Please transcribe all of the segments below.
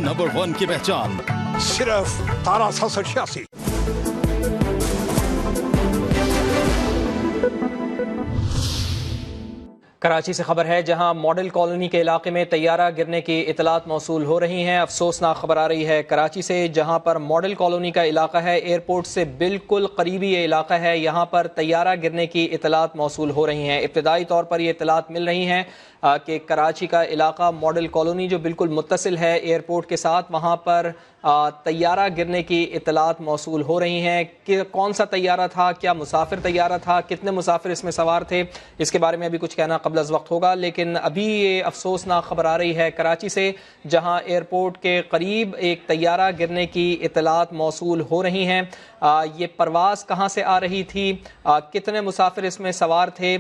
Number 1 की पहचान सिर्फ 1786। कराची से खबर है, जहां मॉडल कॉलोनी के इलाके में तैयारा गिरने की इतलात मौसूल हो रही हैं। अफसोसनाक खबर आ रही है कराची से, जहां पर मॉडल कॉलोनी का इलाका है, एयरपोर्ट से बिल्कुल करीबी ये इलाका है। यहां पर तैयारा गिरने की इतलात मौसूल हो रही हैं। इब्तदाई तौर पर ये इतलात मिल रही हैं कि कराची का इलाका मॉडल कॉलोनी जो बिल्कुल मुत्तसिल है एयरपोर्ट के साथ, वहाँ पर तैयारा गिरने की इतलात मौसूल हो रही हैं। कि कौन सा तैयारा था, क्या मुसाफिर तैयारा था, कितने मुसाफिर इसमें सवार थे, इसके बारे में अभी कुछ कहना कबल अज़ वक्त होगा। लेकिन अभी ये अफसोसनाक खबर आ रही है कराची से, जहाँ एयरपोर्ट के करीब एक तैयारा गिरने की इतलात मौसूल हो रही हैं। ये परवाज़ कहाँ से आ रही थी, कितने मुसाफिर इसमें सवार थे,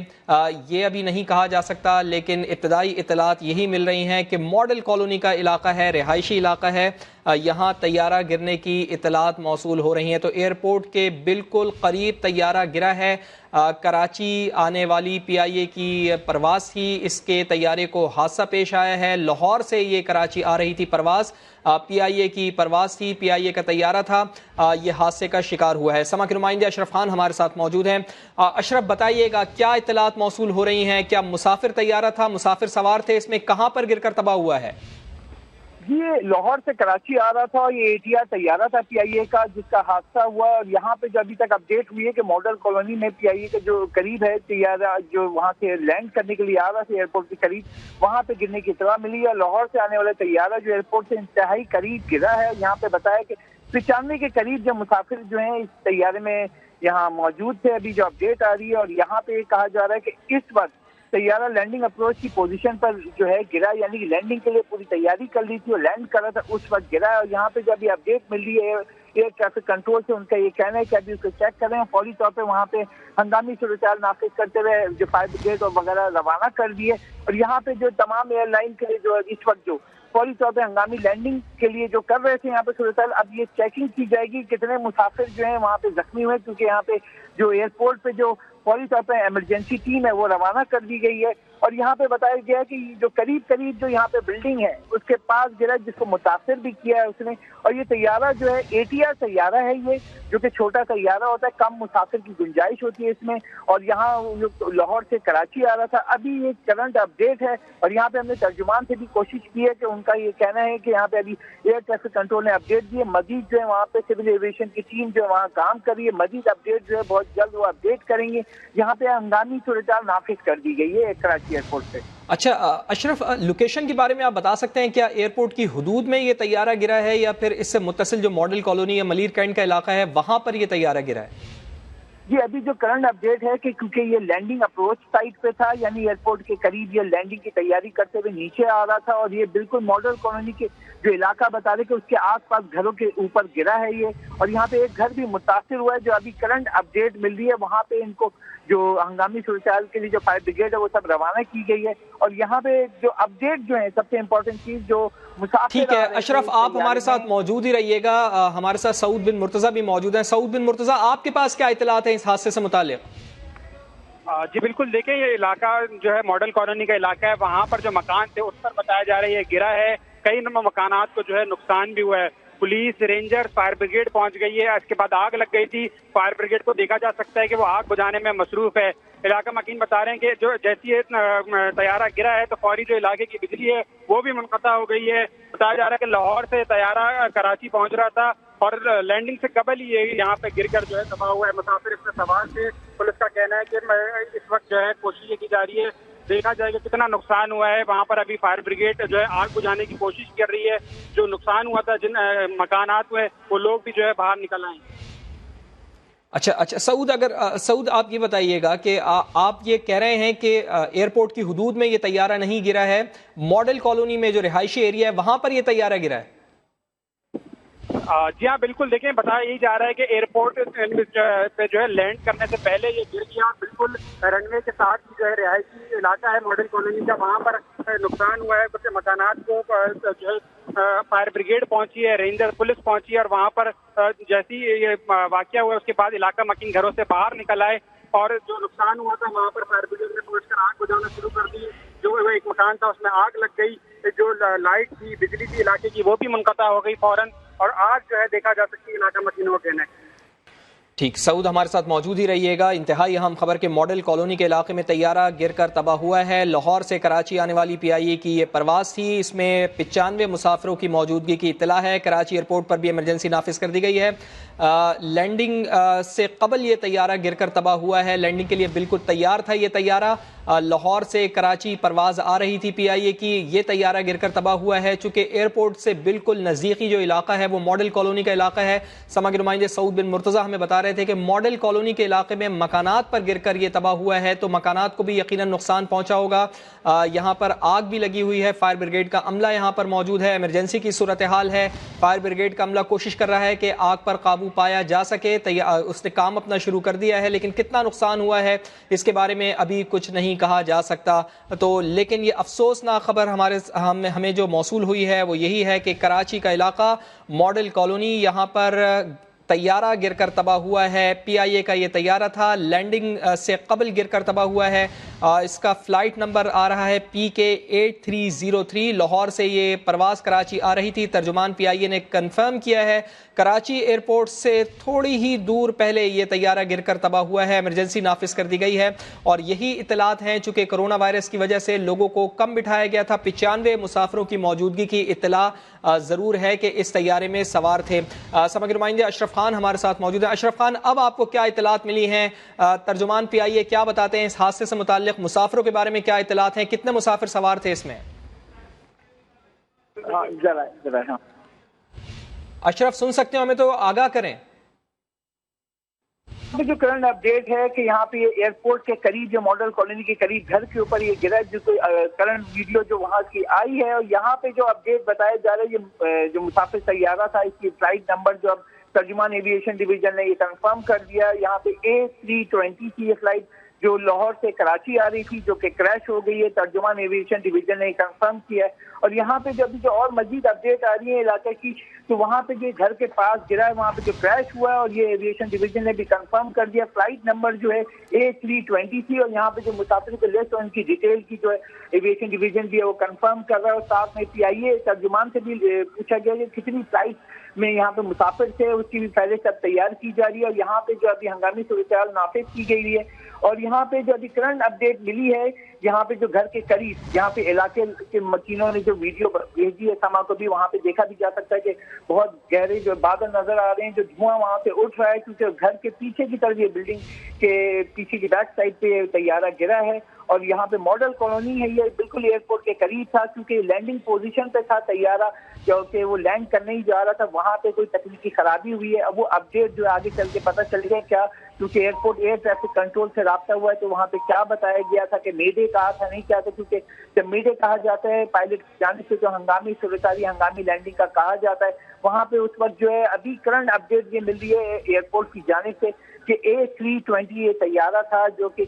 ये अभी नहीं कहा जा सकता। लेकिन इब्तदाई इतलात यही मिल रही हैं कि मॉडल कॉलोनी का इलाका है, रिहायशी इलाका है, यहाँ तैयारा गिरने की इतलात मौसूल हो रही हैं। तो एयरपोर्ट के बिल्कुल करीब तैयारा गिरा है। कराची आने वाली PIA की परवाज़ थी, इसके तैयारे को हादसा पेश आया है। लाहौर से ये कराची आ रही थी परवाज़, PIA की परवाज़ थी, PIA का तैयारा था, ये हादसे का शिकार हुआ है। समा के नुमाइंदे अशरफ खान हमारे साथ मौजूद हैं। अशरफ, बताइएगा क्या इतलात मौसूल हो रही हैं, क्या मुसाफिर तैयारा था, मुसाफिर सवार थे, इसमें कहाँ पर गिरकर तबाह हुआ है? ये लाहौर से कराची आ रहा था और ये ATR तैयारा था PIA का, जिसका हादसा हुआ। और यहाँ पे जो अभी तक अपडेट हुई है कि मॉडल कॉलोनी में PIA का जो करीब है तैयारा, जो वहाँ से लैंड करने के लिए आ रहा था एयरपोर्ट के करीब, वहाँ पे गिरने की इत्तला मिली है। लाहौर से आने वाला तैयारा जो एयरपोर्ट से इंतहाई करीब गिरा है। यहाँ पे बताया कि 95 के करीब जो मुसाफिर जो है इस तैयारे में यहाँ मौजूद थे। अभी जो अपडेट आ रही है, और यहाँ पे कहा जा रहा है कि इस वक्त तैयारा लैंडिंग अप्रोच की पोजीशन पर जो है गिरा, यानी कि लैंडिंग के लिए पूरी तैयारी कर ली थी और लैंड कर रहा था, उस वक्त गिरा है। और यहाँ पे जो अभी अपडेट मिल रही है एयर ट्रैफिक कंट्रोल से, उनका ये कहना है कि अभी उसको चेक कर रहे हैं। फौरी तौर पे वहाँ पे हंगामी सूरत-ए-हाल नाफिज करते हुए जो फायर ब्रिगेड और वगैरह रवाना कर दिए। और यहाँ पे जो तमाम एयरलाइन के लिए जो इस वक्त जो फौरी तौर पे हंगामी लैंडिंग के लिए जो कर रहे थे यहाँ पे सूरत-ए-हाल, अब ये चेकिंग की जाएगी कितने मुसाफिर जो है वहाँ पे जख्मी हुए, क्योंकि यहाँ पे जो एयरपोर्ट पे जो फौरी तौर पे इमरजेंसी टीम है वो रवाना कर दी गई है। और यहाँ पे बताया गया है कि जो करीब करीब जो यहाँ पे बिल्डिंग है उसके पास गिरा, जिसको मुतासिर भी किया है उसने। और ये तैयारा जो है ATR तैयारा है, ये जो कि छोटा तैयारा होता है, कम मुसाफिर की गुंजाइश होती है इसमें। और यहाँ लाहौर से कराची आ रहा था। अभी ये करंट अपडेट है और यहाँ पे हमने तर्जुमान से भी कोशिश की है कि उनका ये कहना है कि यहाँ पे अभी एयर ट्रैफिक कंट्रोल ने अपडेट दी है। मजीद जो है वहाँ पे सिविल एविएशन की टीम जो है वहाँ काम कर रही है। मजीद अपडेट जो है बहुत जल्द वो अपडेट करेंगे। यहाँ पे हंगामी सूरत-ए-हाल नाफिज कर दी गई है कराची एयरपोर्ट पे। अच्छा अशरफ, लोकेशन के बारे में आप बता सकते हैं, क्या एयरपोर्ट की हुदूद में ये तैयारा गिरा है या फिर इससे मुत्तसिल जो मॉडल कॉलोनी या मलीर कैंट का इलाका है वहां पर ये तैयारा गिरा है? जी, अभी जो करंट अपडेट है कि क्योंकि ये लैंडिंग अप्रोच साइट पे था, यानी एयरपोर्ट के करीब ये लैंडिंग की तैयारी करते हुए नीचे आ रहा था, और ये बिल्कुल मॉडल कॉलोनी के जो इलाका बता रहे कि उसके आसपास घरों के ऊपर गिरा है ये। और यहाँ पे एक घर भी मुतासिर हुआ है। जो अभी करंट अपडेट मिल रही है, वहाँ पे इनको जो हंगामी सूरत-ए-हाल के लिए जो फायर ब्रिगेड है वो सब रवाना की गई है। और यहाँ पे जो अपडेट जो है सबसे इम्पोर्टेंट चीज जो मुसाफिर। ठीक है अशरफ, आप हमारे साथ मौजूद ही रहिएगा। हमारे साथ सऊद बिन मुर्तजा भी मौजूद हैं। सऊद बिन मुर्तजा, आपके पास क्या इत्तलात है इस हादसे से मुतालिक? जी बिल्कुल, देखें ये इलाका जो है मॉडल कॉलोनी का इलाका है, वहाँ पर जो मकान थे उस पर बताया जा रहा है ये गिरा है। कई मकानात को जो है नुकसान भी हुआ है। पुलिस, रेंजर, फायर ब्रिगेड पहुंच गई है। इसके बाद आग लग गई थी। फायर ब्रिगेड को देखा जा सकता है कि वो आग बुझाने में मसरूफ है। इलाका मकीन बता रहे हैं कि जो जैसी ये तैयारा गिरा है तो फौरी जो इलाके की बिजली है वो भी मुनक़ता हो गई है। बताया जा रहा है कि लाहौर से तैयारा कराची पहुंच रहा था और लैंडिंग से कबल ही ये यहाँ पे गिरकर जो है तबाह हुआ है। मुसाफिर इसमें सवार थे। पुलिस का कहना है कि इस वक्त जो है कोशिश की जा रही है, देखा जाएगा कितना नुकसान हुआ है। वहाँ पर अभी फायर ब्रिगेड जो है आग बुझाने की कोशिश कर रही है। जो नुकसान हुआ था जिन मकानात में, वो लोग भी जो है बाहर निकल आए। अच्छा सऊद, अगर सऊद आप ये बताइएगा कि आप ये कह रहे हैं कि एयरपोर्ट की हुदूद में ये तैयारा नहीं गिरा है, मॉडल कॉलोनी में जो रिहायशी एरिया है वहां पर ये तैयारा गिरा है? जी हाँ बिल्कुल, देखें बताया यही जा रहा है कि एयरपोर्ट पे जो है लैंड करने से पहले ये गिर गया। बिल्कुल रनवे के साथ जो है रिहायशी इलाका है मॉडल कॉलोनी का, वहाँ पर नुकसान हुआ है। कुछ मकानात को जो है फायर ब्रिगेड पहुंची है, रेंजर पुलिस पहुंची है और वहाँ पर जैसी ये वाकया हुआ उसके बाद इलाका मकीन घरों से बाहर निकल आए और जो नुकसान हुआ था वहाँ पर फायर ब्रिगेड ने पहुंचकर आग बुझाना शुरू कर दी। جو ایک مکان تھا اس میں آگ لگ گئی، جو لائٹ تھی، بجلی تھی علاقے کی وہ بھی منقطع ہو گئی فوراً، اور آگ جو ہے دیکھا جا سکتی ہے علاقہ مکینوں کے ہے۔ ٹھیک، سعود ہمارے ساتھ موجود ہی رہیے گا۔ انتہائی اہم خبر کہ ماڈل کالونی کے علاقے میں طیارہ گر کر تباہ ہوا ہے۔ لاہور سے کراچی آنے والی پی آئی اے کی یہ پرواز تھی، اس میں 95 مسافروں کی موجودگی کی اطلاع ہے۔ کراچی ایئرپورٹ پر بھی ایمرجنسی نافذ کر دی گئی ہے۔ لینڈنگ سے قبل یہ طیارہ گر کر تباہ ہوا ہے، لینڈنگ کے لیے بالکل تیار تھا یہ طیارہ۔ لاہور سے کراچی پرواز آ رہی تھی پی آئی اے کی، یہ طیارہ گر کر تباہ ہوا ہے۔ چونکہ ایئرپورٹ سے بالکل نزدیکی جو علاقہ ہے وہ ماڈل کالونی کا علاقہ ہے۔ سما کے نمائندے سعود بن مرتضیٰ ہمیں بتا رہے تھے کہ ماڈل کالونی کے علاقے میں مکانات پر گر کر یہ تباہ ہوا ہے، تو مکانات کو بھی یقیناً نقصان پہنچا ہوگا۔ یہاں پر آگ بھی لگی ہوئی ہے، فائر بریگیڈ کا عملہ یہاں پر موجود ہے، ایمرجنسی کی صورتحال ہے۔ فائر بریگیڈ کا عملہ کوشش کر رہا ہے کہ آگ پر قابو پایا جا سکے، اس نے کام اپنا شروع کر دیا ہے، لیکن کتنا نقصان ہوا ہے اس کے بارے میں ابھی کچھ نہیں کہا جا سکتا۔ تو لیکن یہ افسوسناک خبر ہمیں جو موصول ہوئی ہے وہ یہی ہے کہ کراچی کا علاقہ ماڈل کالونی، یہاں پر طیارہ گر کر تباہ ہوا ہے۔ پی آئی اے کا یہ طیارہ تھا، لینڈنگ سے قبل گر کر تباہ ہوا ہے۔ اس کا فلائٹ نمبر آ رہا ہے PK8303۔ لاہور سے یہ پرواز کراچی آ رہی تھی۔ ترجمان پی آئی اے نے کنفرم کیا ہے کراچی ایئرپورٹ سے تھوڑی ہی دور پہلے یہ طیارہ گر کر تباہ ہوا ہے، ایمرجنسی نافذ کر دی گئی ہے۔ اور یہی اطلاعات ہیں، چونکہ کرونا وائرس کی وجہ سے لوگوں کو کم بٹھایا گیا تھا، 95 مسافروں کی موجودگی کی اطلاع ضرور ہے کہ اس طیارے میں سوار تھے۔ سماجی نمائندے اشرف خان ہمارے ساتھ موجود ہیں۔ اشرف خان، اب آپ کو کیا اطلاعات ملی ہیں؟ ترجمان پی آئی اے کیا بتاتے ہیں اس حادثے سے متعلق؟ مسافروں کے بارے میں کیا اطلاعات ہیں؟ کتنے مسافر سوار تھے اس میں؟ اشرف سن سکتے ہو ہمیں تو آگاہ کریں۔ جو کرنٹ اپڈیٹ ہے کہ یہاں پہ ایئرپورٹ کے قریب، جو ماڈل کالونی کے قریب گھر کے اوپر یہ گرا، جس کو کرنٹ ویڈیو جو وہاں کی آئی ہے، اور یہاں پہ جو اپڈیٹ بتایا جا رہا ہے جو مسافر طیارہ تھا، اس کی فلائٹ نمبر جو اب ترجمان ایویشن ڈویژن نے یہ کنفرم کر دیا، یہاں پہ A320 کی یہ فلائٹ جو لاہور سے کراچی آ رہی تھی، جو کہ کریش ہو گئی ہے، ترجمان ایویشن ڈویژن نے کنفرم کیا ہے۔ اور یہاں پہ جو اور مزید اپڈیٹ آ رہی ہے علاقے کی، تو وہاں پہ جو گھر کے پاس گرا ہے وہاں پہ جو کریش ہوا ہے، اور یہ ایویشن ڈویژن نے بھی کنفرم کر دیا، فلائٹ نمبر جو ہے A320 تھی، اور یہاں پہ جو مسافر کی لسٹ اور ان کی ڈیٹیل کی جو ہے ایویشن ڈویژن بھی ہے وہ کنفرم کر رہا ہے۔ اور ساتھ میں پی آئی اے ترجمان سے بھی پوچھا گیا کہ کتنی فلائٹ میں یہاں پہ مسافر تھے، اس کی بھی فہرست اب تیار کی جا رہی ہے، اور یہاں پہ جو ابھی ہنگامی صورتحال نافذ کی گئی ہے۔ اور یہاں پہ جو ابھی کرنٹ اپڈیٹ ملی ہے، یہاں پہ جو گھر کے قریب، یہاں پہ علاقے کے مکینوں نے جو ویڈیو بھیجی ہے سما کو بھی، وہاں پہ دیکھا بھی جا سکتا ہے کہ بہت گہرے جو بادل نظر آ رہے ہیں، جو دھواں وہاں پہ اٹھ رہا ہے، کیونکہ گھر کے پیچھے کی طرف یہ بلڈنگ کے پیچھے کی بیک سائڈ پہ طیارہ گرا ہے۔ اور یہاں پہ ماڈل کالونی ہے، یہ بالکل ایئرپورٹ کے قریب تھا، کیونکہ لینڈنگ پوزیشن پہ تھا طیارہ، جو کہ وہ لینڈ کرنے ہی جا رہا تھا، وہاں پہ کوئی تکنیکی خرابی ہوئی ہے۔ اب وہ اپڈیٹ جو آگے چل کے پتہ چل گیا کیا، کیونکہ ایئرپورٹ ایئر ٹریفک کنٹرول سے رابطہ ہوا ہے، تو وہاں پہ کیا بتایا گیا تھا کہ میڈے کہا تھا، نہیں کیا تھا، کیونکہ جب میڈے کہا جاتا ہے پائلٹ جانب سے جو ہنگامی صورتحال ہنگامی لینڈنگ کا کہا جاتا ہے، وہاں پہ اس وقت جو ہے ابھی کرنٹ اپڈیٹ یہ مل رہی ہے ایئرپورٹ کی جانب سے کہ A320 یہ طیارہ تھا جو کہ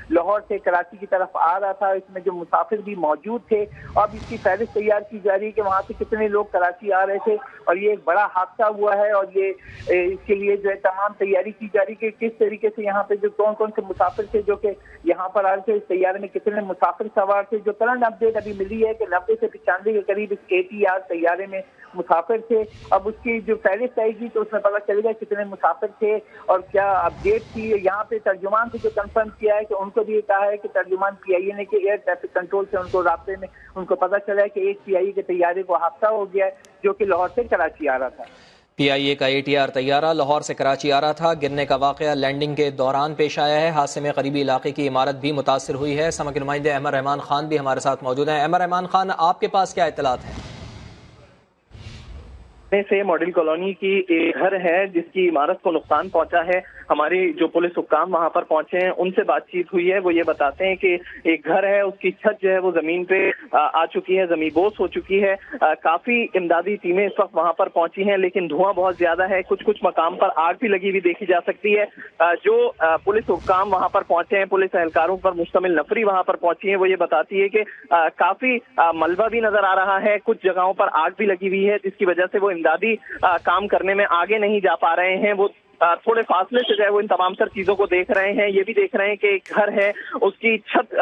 لاہور سے کراچی کی طرف آ رہا تھا، اس میں جو مسافر بھی موجود تھے۔ اب اس کی فہرست تیار کی جا رہی ہے کہ وہاں سے کتنے لوگ کراچی آ رہے تھے، اور یہ ایک بڑا حادثہ ہوا ہے، اور یہ اس کے لیے جو ہے تمام تیاری کی جا رہی ہے کہ کس طریقے سے یہاں پہ جو کون سے مسافر تھے جو کہ یہاں پر آ رہے تھے، اس طیارے میں کتنے مسافر سوار تھے۔ جو کرنٹ اپڈیٹ ابھی ملی ہے کہ 90 سے 95 کے قریب اس ATR طیارے میں مسافر تھے۔ اب اس کی جو فہرست آئے گی تو اس میں پتہ چلے گا کتنے مسافر تھے اور کیا اپڈیٹ تھی۔ یہاں پہ ترجمان سے جو کنفرم کیا ہے کہ ان کو بھی یہ کہا ہے کہ ترجمان پی آئی اے نے کہ ایئر ٹریفک کنٹرول سے ان کو رابطے میں ان کو پتہ چلا ہے کہ ایک پی آئی اے کے طیارے کو حادثہ ہو گیا ہے جو کہ لاہور سے کراچی آ رہا تھا۔ پی آئی اے کا ATR طیارہ لاہور سے کراچی آ رہا تھا، گرنے کا واقعہ لینڈنگ کے دوران پیش آیا ہے۔ حادثے میں قریبی علاقے کی عمارت بھی متاثر ہوئی ہے۔ سما کے نمائندے احمد رحمان خان بھی ہمارے ساتھ موجود ہیں۔ احمد رحمان خان، آپ کے پاس کیا اطلاعات ہیں؟ سے ماڈل کالونی کی ایک گھر ہے جس کی عمارت کو نقصان پہنچا ہے۔ ہماری جو پولیس حکام وہاں پر پہنچے ہیں ان سے بات چیت ہوئی ہے، وہ یہ بتاتے ہیں کہ ایک گھر ہے، اس کی چھت جو ہے وہ زمین پہ آ چکی ہے، زمین بوس ہو چکی ہے۔ کافی امدادی ٹیمیں اس وقت وہاں پر پہنچی ہیں، لیکن دھواں بہت زیادہ ہے، کچھ مقام پر آگ بھی لگی ہوئی دیکھی جا سکتی ہے۔ جو پولیس حکام وہاں پر پہنچے ہیں، پولیس اہلکاروں پر مشتمل نفری وہاں پر پہنچی ہیں، وہ یہ بتاتی ہے کہ کافی ملبہ بھی نظر آ رہا ہے، کچھ جگہوں پر آگ بھی لگی ہوئی ہے، جس کی وجہ سے وہ امدادی کام کرنے میں آگے نہیں جا پا رہے ہیں۔ وہ थोड़े फासले से जो है वो इन तमाम सर चीजों को देख रहे हैं। ये भी देख रहे हैं कि एक घर है उसकी छत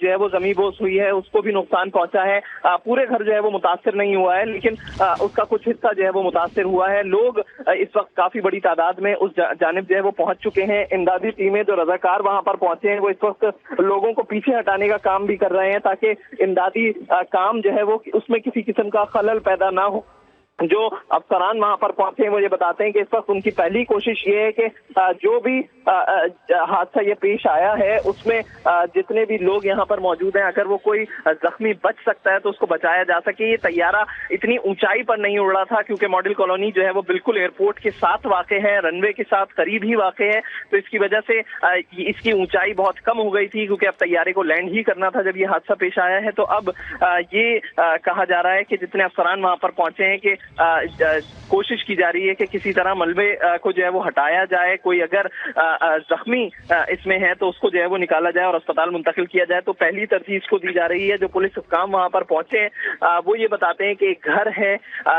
जो है वो जमींदोज हुई है, उसको भी नुकसान पहुंचा है। पूरे घर जो है वो मुतासिर नहीं हुआ है, लेकिन उसका कुछ हिस्सा जो है वो मुतासिर हुआ है। लोग इस वक्त काफी बड़ी तादाद में उस जानिब जो है वो पहुंच चुके हैं। इमदादी टीमें जो रजाकार वहां पर पहुंचे हैं वो इस वक्त लोगों को पीछे हटाने का काम भी कर रहे हैं ताकि इमदादी काम जो है वो उसमें किसी किस्म का खलल पैदा ना हो। जो अफसरान वहां पर पहुंचे हैं वो ये बताते हैं कि इस वक्त उनकी पहली कोशिश ये है कि जो भी हादसा ये पेश आया है उसमें जितने भी लोग यहाँ पर मौजूद हैं, अगर वो कोई जख्मी बच सकता है तो उसको बचाया जा सके। ये तैयारा इतनी ऊंचाई पर नहीं उड़ रहा था क्योंकि मॉडल कॉलोनी जो है वो बिल्कुल एयरपोर्ट के साथ वाक़ है, रनवे के साथ करीब ही वाक़ है, तो इसकी वजह से इसकी ऊंचाई बहुत कम हो गई थी क्योंकि अब तैयारे को लैंड ही करना था जब ये हादसा पेश आया है। तो अब ये कहा जा रहा है कि जितने अफसरान वहां पर पहुंचे हैं कि कोशिश की जा रही है कि किसी तरह मलबे को जो है वो हटाया जाए। कोई अगर जख्मी इसमें है तो उसको जो है वो निकाला जाए और अस्पताल मुंतकिल किया जाए। तो पहली तरजीह इसको दी जा रही है। जो पुलिस हुक्काम वहां पर पहुंचे हैं वो ये बताते हैं कि एक घर है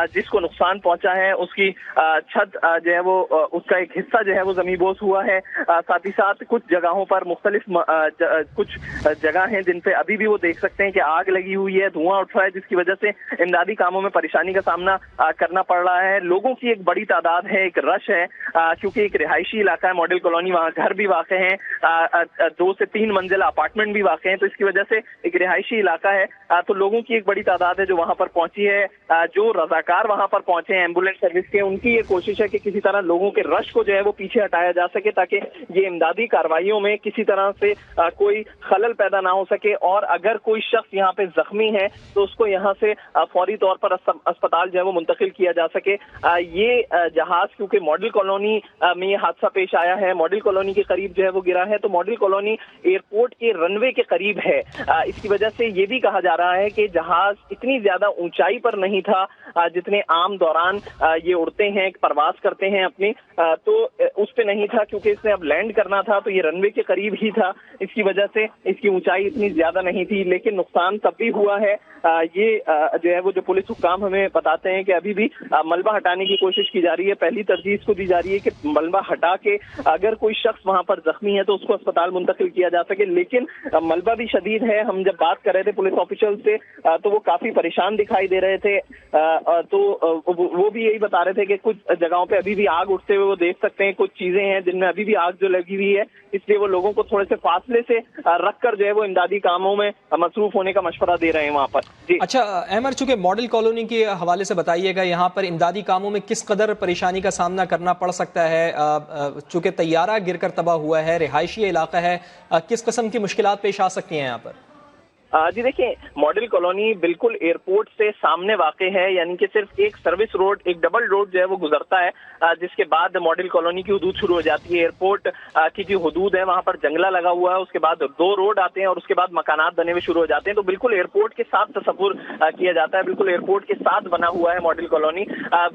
जिसको नुकसान पहुंचा है, उसकी छत जो है वो उसका एक हिस्सा जो है वो जमींदोज हुआ है। साथ ही साथ कुछ जगहों पर मुख्तलिफ कुछ जगह हैं जिन पे अभी भी वो देख सकते हैं कि आग लगी हुई है, धुआं उठ रहा है, जिसकी वजह से इमदादी कामों में परेशानी का सामना करना पड़ रहा है। लोगों की एक बड़ी तादाद है, एक रश है क्योंकि एक रिहायशी इलाका है मॉडल कॉलोनी, वहाँ घर भी वाक़ हैं, 2 से 3 मंजिला अपार्टमेंट भी वाक़ हैं, तो इसकी वजह से एक रिहायशी इलाका है। तो लोगों की एक बड़ी तादाद है जो वहाँ पर पहुंची है। जो रजाकार वहाँ पर पहुंचे हैं एम्बुलेंस सर्विस के, उनकी ये कोशिश है कि किसी तरह लोगों के रश को जो है वो पीछे हटाया जा सके ताकि ये इमदादी कार्रवाइयों में किसी तरह से कोई खलल पैदा ना हो सके। और अगर कोई शख्स यहाँ पे जख्मी है तो उसको यहाँ से फौरी तौर पर अस्पताल जो है वो मुंतकिल किया जा सके। ये जहाज क्योंकि मॉडल कॉलोनी में ये हादसा पेश आया है, मॉडल कॉलोनी के करीब जो है वो गिरा है, तो मॉडल कॉलोनी एयरपोर्ट के रनवे के करीब है। इसकी वजह से ये भी कहा जा रहा है कि जहाज इतनी ज्यादा ऊंचाई पर नहीं था जितने आम दौरान ये उड़ते हैं, परवाज करते हैं अपनी, तो उस पे नहीं था क्योंकि इसने अब लैंड करना था तो ये रनवे के करीब ही था। इसकी वजह से इसकी ऊंचाई इतनी ज्यादा नहीं थी, लेकिन नुकसान तब भी हुआ है। ये जो है वो जो पुलिस हुक्काम हमें बताते हैं कि अभी भी मलबा हटाने की कोशिश की जा रही है। पहली तरजीह इसको दी जा रही है कि मलबा हटा के अगर कोई शख्स वहां पर जख्मी है तो उसको अस्पताल मुंतकिल किया जा सके, लेकिन मलबा भी शदीद है। हम जब बात कर रहे थे पुलिस ऑफिशियल से तो वो काफी परेशान दिखाई दे रहे थे, तो वो भी यही बता रहे थे कि कुछ जगहों पे अभी भी आग उठते हुए वो देख सकते हैं, कुछ चीजें हैं जिनमें अभी भी आग जो लगी हुई है, इसलिए वो लोगों को थोड़े से फासले से रखकर जो है वो इमदादी कामों में मसरूफ होने का मशवरा दे रहे हैं वहां पर। जी अच्छा अहमद, चूंकि मॉडल कॉलोनी के हवाले से बताइएगा यहाँ पर इमदादी कामों में किस कदर परेशानी का सामना करना पड़ सकता है? चूंकि तैयारा गिरकर तबाह हुआ है, रिहायशी इलाका है, किस किस्म की मुश्किलात पेश आ सकती हैं यहाँ पर? जी देखिए, मॉडल कॉलोनी बिल्कुल एयरपोर्ट से सामने वाक़ है, यानी कि सिर्फ एक सर्विस रोड, एक डबल रोड जो है वो गुजरता है, जिसके बाद मॉडल कॉलोनी की हदूद शुरू हो जाती है। एयरपोर्ट की जो हदूद है वहां पर जंगला लगा हुआ है, उसके बाद 2 रोड आते हैं और उसके बाद मकानात बने हुए शुरू हो जाते हैं। तो बिल्कुल एयरपोर्ट के साथ तसव्वुर किया जाता है, बिल्कुल एयरपोर्ट के साथ बना हुआ है मॉडल कॉलोनी।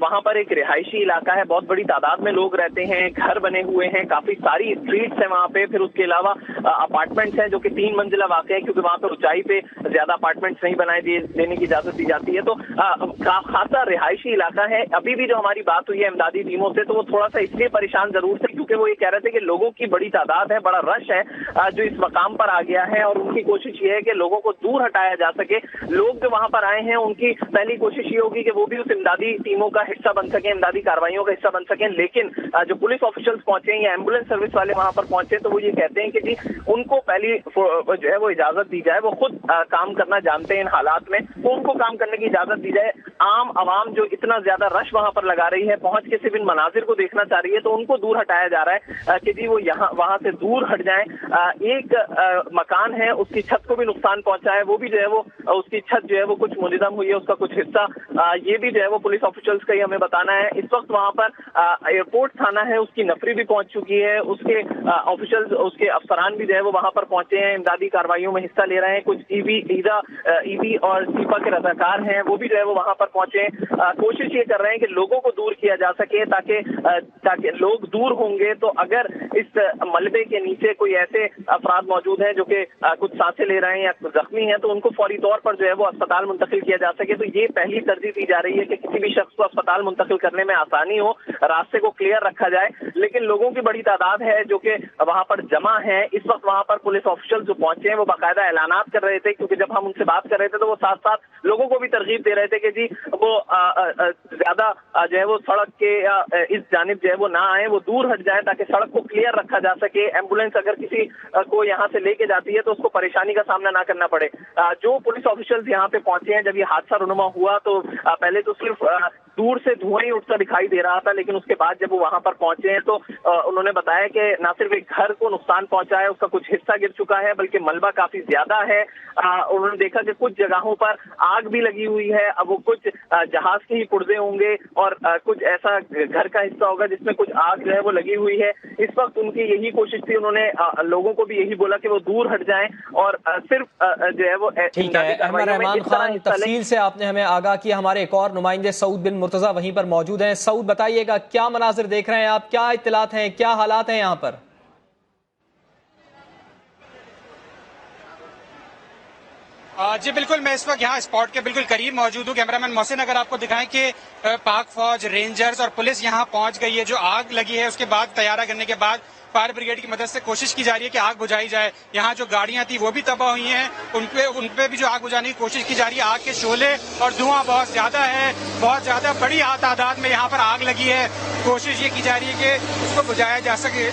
वहां पर एक रिहायशी इलाका है, बहुत बड़ी तादाद में लोग रहते हैं, घर बने हुए हैं, काफी सारी स्ट्रीट्स है वहां पे। फिर उसके अलावा अपार्टमेंट्स हैं जो कि 3 मंजिला वाक़ है, क्योंकि वहां पर ऊंचाई पे ज्यादा अपार्टमेंट्स नहीं बनाए देने की इजाजत दी जाती है। तो खासा रिहायशी इलाका है। अभी भी जो हमारी बात हुई है इमदादी टीमों से, तो वो थोड़ा सा इसलिए परेशान जरूर थे क्योंकि वो ये कह रहे थे कि लोगों की बड़ी तादाद है, बड़ा रश है जो इस मकाम पर आ गया है, और उनकी कोशिश ये है कि लोगों को दूर हटाया जा सके। लोग जो वहां पर आए हैं उनकी पहली कोशिश ये होगी कि वो भी उस इमदादी टीमों का हिस्सा बन सके, इमदादी कार्रवाइयों का हिस्सा बन सके। लेकिन जो पुलिस ऑफिशियल्स पहुंचे या एम्बुलेंस सर्विस वाले वहां पर पहुंचे, तो वो ये कहते हैं कि जी उनको पहली जो है वो इजाजत दी जाए, वो खुद काम करना जानते हैं इन हालात में, तो उनको काम करने की इजाजत दी जाए। आम आवाम जो इतना ज्यादा रश वहां पर लगा रही है, पहुंच के सिर्फ इन मनाजिर को देखना चाह रही है, तो उनको दूर हटाया जा रहा है कि जी वो यहाँ वहां से दूर हट जाएं। एक मकान है, उसकी छत को भी नुकसान पहुंचा है, वो भी जो है वो उसकी छत जो है वो कुछ मुनहदम हुई है, उसका कुछ हिस्सा, ये भी जो है वो पुलिस ऑफिशियल्स का ही हमें बताना है। इस वक्त वहां पर एयरपोर्ट थाना है, उसकी नफरी भी पहुंच चुकी है, उसके ऑफिशियल्स, उसके अफसरान भी जो है वो वहां पर पहुंचे हैं, इमदादी कार्रवाइयों में हिस्सा ले रहे हैं। कुछ ईबी और सीपा के रजाकार हैं, वो भी जो है वो वहां पर पहुंचे। कोशिश ये कर रहे हैं कि लोगों को दूर किया जा सके, ताकि लोग दूर होंगे तो अगर इस मलबे के नीचे कोई ऐसे अफराद मौजूद हैं जो कि कुछ सांसें ले रहे हैं या जख्मी हैं, तो उनको फौरी तौर पर जो है वो अस्पताल मुंतकिल किया जा सके। तो ये पहली तरजीह दी जा रही है कि किसी भी शख्स को अस्पताल मुंतकिल करने में आसानी हो, रास्ते को क्लियर रखा जाए। लेकिन लोगों की बड़ी तादाद है जो कि वहां पर जमा है। इस वक्त वहां पर पुलिस ऑफिशियल जो पहुंचे हैं वो बाकायदा ऐलानात कर रहे थे, क्योंकि जब हम उनसे बात कर रहे थे तो वो साथ साथ लोगों को भी तरगीब दे रहे थे कि जी वो ज्यादा जो है वो सड़क के या इस जानिब जो है वो ना आए, वो दूर हट जाए ताकि सड़क को क्लियर रखा जा सके। एम्बुलेंस अगर किसी को यहाँ से लेके जाती है तो उसको परेशानी का सामना ना करना पड़े। जो पुलिस ऑफिशियल्स यहाँ पे पहुंचे हैं, जब ये हादसा रुनुमा हुआ तो पहले तो सिर्फ दूर से धुआं ही उठता दिखाई दे रहा था, लेकिन उसके बाद जब वो वहां पर पहुंचे हैं तो उन्होंने बताया कि न सिर्फ एक घर को नुकसान पहुंचा है, उसका कुछ हिस्सा गिर चुका है, बल्कि मलबा काफी ज्यादा है। उन्होंने देखा कि कुछ जगहों पर आग भी लगी हुई है। अब वो कुछ जहाज के ही पुर्जे होंगे और कुछ ऐसा घर का हिस्सा होगा जिसमें कुछ आग जो है वो लगी हुई है। इस वक्त उनकी यही कोशिश थी, उन्होंने लोगों को भी यही बोला कि वो दूर हट जाएं और सिर्फ जो है वो। ठीक है अहमद रहमान खान, तफसील से आपने हमें आगाह किया। हमारे एक और नुमाइंदे सऊद बिन मुर्तजा वहीं पर मौजूद हैं। सऊद, बताइएगा क्या मनाजिर देख रहे हैं आप, क्या इत्तलात हैं, क्या हालात हैं यहाँ पर? जी बिल्कुल, मैं इस वक्त यहाँ स्पॉट के बिल्कुल करीब मौजूद हूँ। कैमरामैन मोहसिन अगर आपको दिखाएं कि पाक फौज, रेंजर्स और पुलिस यहाँ पहुंच गई है। जो आग लगी है उसके बाद तैयारा करने के बाद फायर ब्रिगेड की मदद से कोशिश की जा रही है कि आग बुझाई जाए। यहाँ जो गाड़ियां थी वो भी तबाह हुई हैं, उनपे भी जो आग बुझाने की कोशिश की जा रही है। आग के शोले और धुआं बहुत ज्यादा है, बहुत ज्यादा बड़ी तादाद में यहाँ पर आग लगी है। कोशिश ये की जा रही है कि उसको बुझाया जा सके।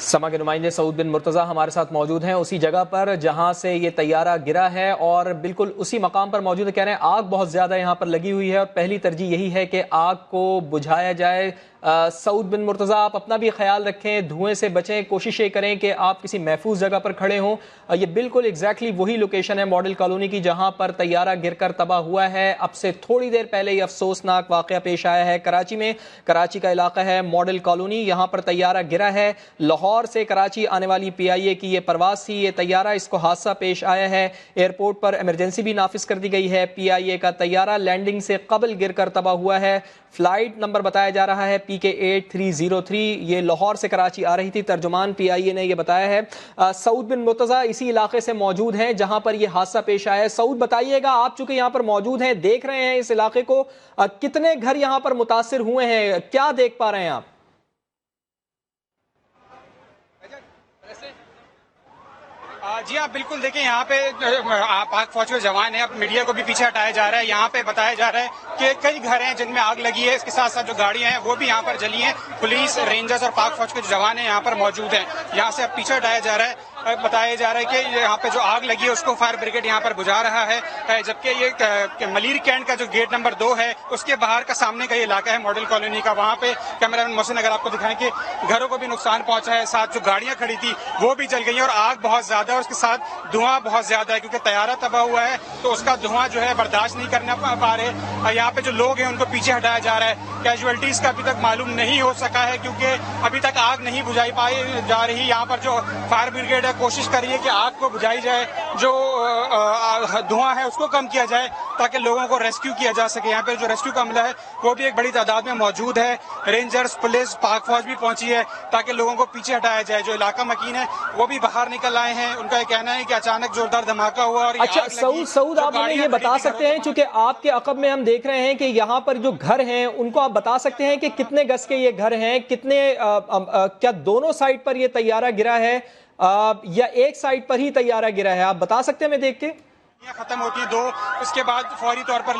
समा के नुमाइंदे सऊद बिन मुर्तजा हमारे साथ मौजूद हैं उसी जगह पर जहां से ये तैयारा गिरा है और बिल्कुल उसी मकाम पर मौजूद है। कह रहे हैं आग बहुत ज्यादा यहां पर लगी हुई है और पहली तरजीह यही है कि आग को बुझाया जाए। सऊद बिन मुर्तजा, आप अपना भी ख्याल रखें, धुएं से बचें, कोशिश ये करें कि आप किसी महफूज जगह पर खड़े हों। ये बिल्कुल एग्जैक्टली वही लोकेशन है मॉडल कॉलोनी की जहां पर तैयारा गिरकर तबाह हुआ है। अब से थोड़ी देर पहले ये अफसोसनाक वाकया पेश आया है कराची में। कराची का इलाका है मॉडल कॉलोनी, यहाँ पर तैयारा गिरा है। लाहौर से कराची आने वाली PIA की ये परवाज थी, ये तैयारा, इसको हादसा पेश आया है। एयरपोर्ट पर इमरजेंसी भी नाफिज कर दी गई है। PIA का तैयारा लैंडिंग से कबल गिरकर तबाह हुआ है। फ्लाइट नंबर बताया जा रहा है PK8303, ये लाहौर से कराची आ रही थी। तर्जुमान PIA ने ये बताया है। सऊद बिन मुर्तजा इसी इलाके से मौजूद हैं जहां पर ये हादसा पेश आया है। सऊद, बताइएगा, आप चूंकि यहाँ पर मौजूद हैं, देख रहे हैं इस इलाके को, कितने घर यहाँ पर मुतासिर हुए हैं, क्या देख पा रहे हैं आप? जी आप बिल्कुल देखें, यहाँ पे पाक फौज के जवान है। अब मीडिया को भी पीछे हटाया जा रहा है। यहाँ पे बताया जा रहा है कि कई घर हैं जिनमें आग लगी है। इसके साथ साथ जो गाड़ियां हैं वो भी यहाँ पर जली हैं। पुलिस, रेंजर्स और पाक फौज के जो जवान हैं यहाँ पर मौजूद हैं। यहाँ से अब पीछे हटाया जा रहा है। बताया जा रहा है कि यहाँ पे जो आग लगी है उसको फायर ब्रिगेड यहाँ पर बुझा रहा है। जबकि ये मलीर कैंट का जो गेट नंबर 2 है उसके बाहर का सामने का ये इलाका है मॉडल कॉलोनी का। वहाँ पे कैमरामैन मोहसिन अगर आपको दिखाएं कि घरों को भी नुकसान पहुंचा है, साथ जो गाड़ियां खड़ी थी वो भी जल गई है और आग बहुत ज्यादा है। उसके साथ धुआं बहुत ज्यादा है क्योंकि तैयारा तबाह हुआ है तो उसका धुआं जो है बर्दाश्त नहीं करना पा रहे। यहाँ पे जो लोग हैं उनको पीछे हटाया जा रहा है। कैजुअलिटीज का अभी तक मालूम नहीं हो सका है क्योंकि अभी तक आग नहीं बुझाई पाई जा रही। यहाँ पर जो फायर ब्रिगेड है कोशिश कर रही है कि आग को बुझाई जाए, जो धुआं है उसको कम किया जाए ताकि लोगों को रेस्क्यू किया जा सके। यहाँ पे जो रेस्क्यू का अमला है वो भी एक बड़ी तादाद में मौजूद है। रेंजर्स, पुलिस, पाक फौज भी पहुंची है ताकि लोगों को पीछे हटाया जाए। जो इलाका मकीन है वो भी बाहर निकल आए हैं। उनका ये कहना है कि अचानक जोरदार धमाका हुआ और अच्छा सऊद, आप हमें ये बता सकते हैं, चूंकि आपके अकब में हम देख रहे हैं कि यहाँ पर जो घर हैं उनको आप बता सकते हैं कि कितने गज के ये घर हैं, कितने क्या दोनों साइड पर ये तैयारा गिरा है या एक साइड पर ही तैयारा गिरा है, आप बता सकते हैं हमें देख के? खत्म होती है 2, उसके बाद फौरी तौर पर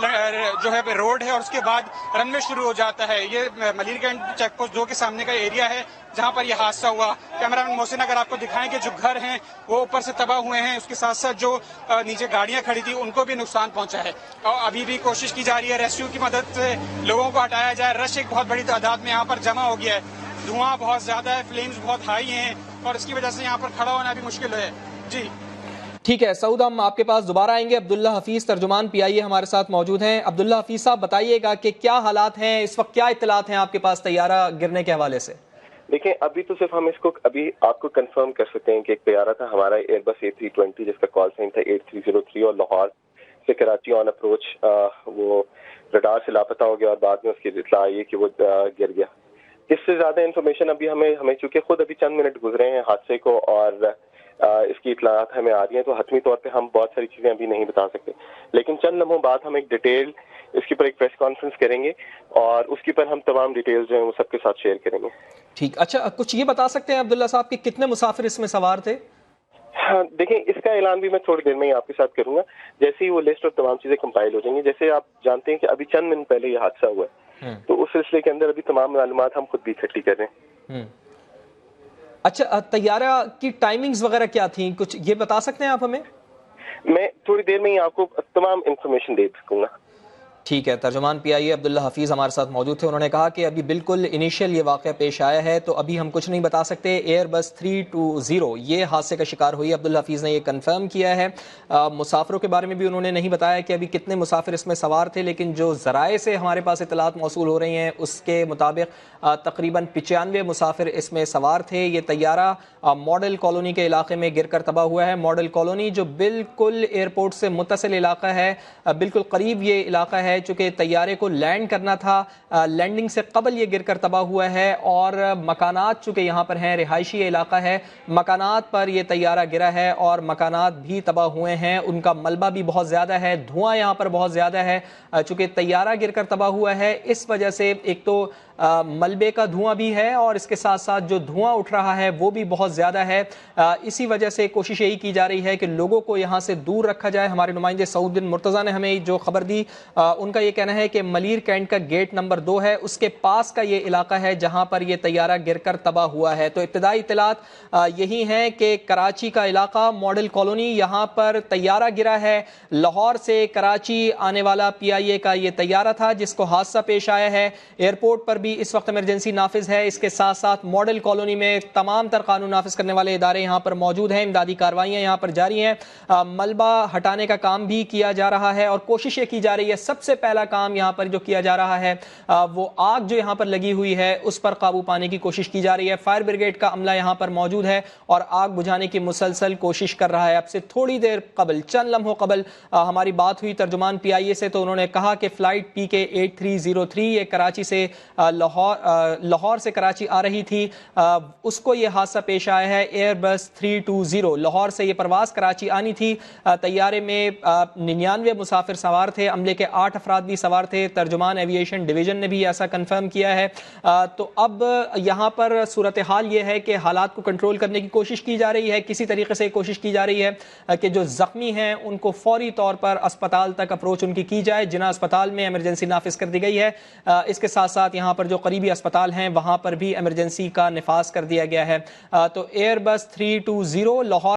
जो है रोड है और उसके बाद रनवे शुरू हो जाता है। ये मलीर कैंट चेक पोस्ट 2 के सामने का एरिया है जहां पर यह हादसा हुआ। कैमरामैन मोहसिन अगर आपको दिखाएं कि जो घर हैं वो ऊपर से तबाह हुए हैं, उसके साथ साथ जो नीचे गाड़ियां खड़ी थी उनको भी नुकसान पहुंचा है और अभी भी कोशिश की जा रही है रेस्क्यू की मदद से लोगों को हटाया जाए। रश एक बहुत बड़ी तादाद में यहाँ पर जमा हो गया है। धुआं बहुत ज्यादा है, फ्लेम्स बहुत हाई हैं और इसकी वजह से यहाँ पर खड़ा होना भी मुश्किल है। जी ठीक है सऊद, हम आपके पास दोबारा आएंगे। अब्दुल्ला हफीज तर्जुमान PIA हमारे साथ मौजूद हैं। अब्दुल्ला हफीज साहब, बताइएगा कि क्या हालात हैं इस वक्त, क्या इत्तलात हैं आपके पास तैयारा गिरने के हवाले से? دیکھیں ابھی تو صرف ہم اس کو ابھی آپ کو کنفرم کر سکتے ہیں کہ ایک طیارہ تھا ہمارا ایئر بس A320 جس کا کال سائن تھا 8303 اور لاہور سے کراچی آن اپروچ وہ رڈار سے لاپتہ ہو گیا اور بعد میں اس کی اطلاع آئی کہ وہ گر گیا. اس سے زیادہ انفارمیشن ابھی ہمیں چونکہ خود ابھی چند منٹ گزرے ہیں حادثے کو اور اس کی اطلاعات ہمیں آ رہی ہیں تو حتمی طور پہ ہم بہت ساری چیزیں ابھی نہیں بتا سکتے, لیکن چند لمحوں بعد ہم ایک ڈیٹیل اس کے اوپر ایک پریس کانفرنس کریں گے اور اس کے اوپر ہم تمام ڈیٹیلز جو ہیں وہ سب کے ساتھ شیئر کریں گے. ٹھیک, اچھا کچھ یہ بتا سکتے ہیں عبداللہ صاحب کہ کتنے مسافر اس میں سوار تھے؟ ہاں دیکھیں اس کا اعلان بھی میں تھوڑی دیر میں ہی آپ کے ساتھ کروں گا جیسے ہی وہ لسٹ اور تمام چیزیں کمپائل ہو جائیں گی. جیسے آپ جانتے ہیں کہ ابھی چند منٹ پہلے یہ حادثہ ہوا ہے تو اس سلسلے کے اندر ابھی تمام معلومات ہم خود بھی اکٹھی کر رہے ہیں. اچھا طیارہ کی ٹائمنگز وغیرہ کیا تھیں, کچھ یہ بتا سکتے ہیں آپ ہمیں؟ میں تھوڑی دیر میں ہی آپ کو تمام انفارمیشن دے سکوں گا. ٹھیک ہے, ترجمان PIA عبداللہ حفیظ ہمارے ساتھ موجود تھے. انہوں نے کہا کہ ابھی بالکل انیشیل یہ واقعہ پیش آیا ہے تو ابھی ہم کچھ نہیں بتا سکتے. ایئر بس 320 یہ حادثے کا شکار ہوئی. عبداللہ حفیظ نے یہ کنفرم کیا ہے. مسافروں کے بارے میں بھی انہوں نے نہیں بتایا کہ ابھی کتنے مسافر اس میں سوار تھے, لیکن جو ذرائع سے ہمارے پاس اطلاعات موصول ہو رہی ہیں اس کے مطابق تقریباً 95 مسافر اس میں سوار تھے. یہ طیارہ ماڈل کالونی کے علاقے میں گر کر تباہ ہوا ہے. ماڈل کالونی جو بالکل ایئرپورٹ سے متصل علاقہ ہے, بالکل قریب یہ علاقہ ہے, چونکہ طیارے کو لینڈ کرنا تھا, لینڈنگ سے قبل یہ گر کر تباہ ہوا ہے. اور مکانات چونکہ یہاں پر ہیں, رہائشی علاقہ ہے, مکانات پر یہ طیارہ گرا ہے اور مکانات بھی تباہ ہوئے ہیں. ان کا ملبہ بھی بہت زیادہ ہے, دھواں یہاں پر بہت زیادہ ہے. چونکہ طیارہ گر کر تباہ ہوا ہے اس وجہ سے ایک تو ملبے کا دھواں بھی ہے اور اس کے ساتھ ساتھ جو دھواں اٹھ رہا ہے وہ بھی بہت زیادہ ہے. اسی وجہ سے کوشش یہی کی جا رہی ہے کہ لوگوں کو یہاں سے دور رکھا جائے. ہمارے نمائندے سعود بن مرتضیٰ نے ہمیں جو خبر دی ان کا یہ کہنا ہے کہ ملیر کینٹ کا گیٹ نمبر 2 ہے, اس کے پاس کا یہ علاقہ ہے جہاں پر یہ طیارہ گر کر تباہ ہوا ہے. تو ابتدائی اطلاعات یہی ہیں کہ کراچی کا علاقہ ماڈل کالونی, یہاں پر طیارہ گرا ہے. لاہور سے کراچی آنے والا PIA کا یہ طیارہ تھا جس کو حادثہ پیش آیا ہے. ایئرپورٹ پر بھی اس وقت ایمرجنسی نافذ ہے. اس کے ساتھ ساتھ ماڈل کالونی میں تمام تر قانون نافذ کرنے والے ادارے یہاں پر موجود ہیں. امدادی کارروائیاں یہاں پر جاری ہیں. ملبہ ہٹانے کا کام بھی کیا جا رہا ہے اور کوشش یہ کی جا رہی ہے, سب سے پہلا کام یہاں پر جو کیا جا رہا ہے وہ آگ جو یہاں پر لگی ہوئی ہے اس پر قابو پانے کی کوشش کی جا رہی ہے. فائر بریگیڈ کا عملہ یہاں پر موجود ہے اور آگ بجھانے کی مسلسل کوشش کر رہا ہے. اب سے تھوڑی دیر قبل, چند لمحوں قبل ہماری بات ہوئی ترجمان PIA سے تو انہوں نے کہا کہ فلائٹ PK 8303 یہ کراچی سے لاہور سے کراچی آ رہی تھی, اس کو یہ حادثہ پیش آیا ہے. ایئر بس 320 لاہور سے یہ پرواز کراچی آنی تھی. طیارے میں 99 مسافر سوار تھے, عملے کے 8 افراد بھی سوار تھے. ترجمان ایوییشن ڈویژن نے بھی ایسا کنفرم کیا ہے. تو اب یہاں پر صورتحال یہ ہے کہ حالات کو کنٹرول کرنے کی کوشش کی جا رہی ہے. کسی طریقے سے کوشش کی جا رہی ہے کہ جو زخمی ہیں ان کو فوری طور پر اسپتال تک اپروچ ان کی جائے. جناح اسپتال میں ایمرجنسی نافذ کر دی گئی ہے. اس کے ساتھ ساتھ یہاں پر جو قریبی اسپتال ہیں وہاں پر بھی ایمرجنسی کا نفاذ کر دیا گیا ہے. تو ایئر بس 320 لاہور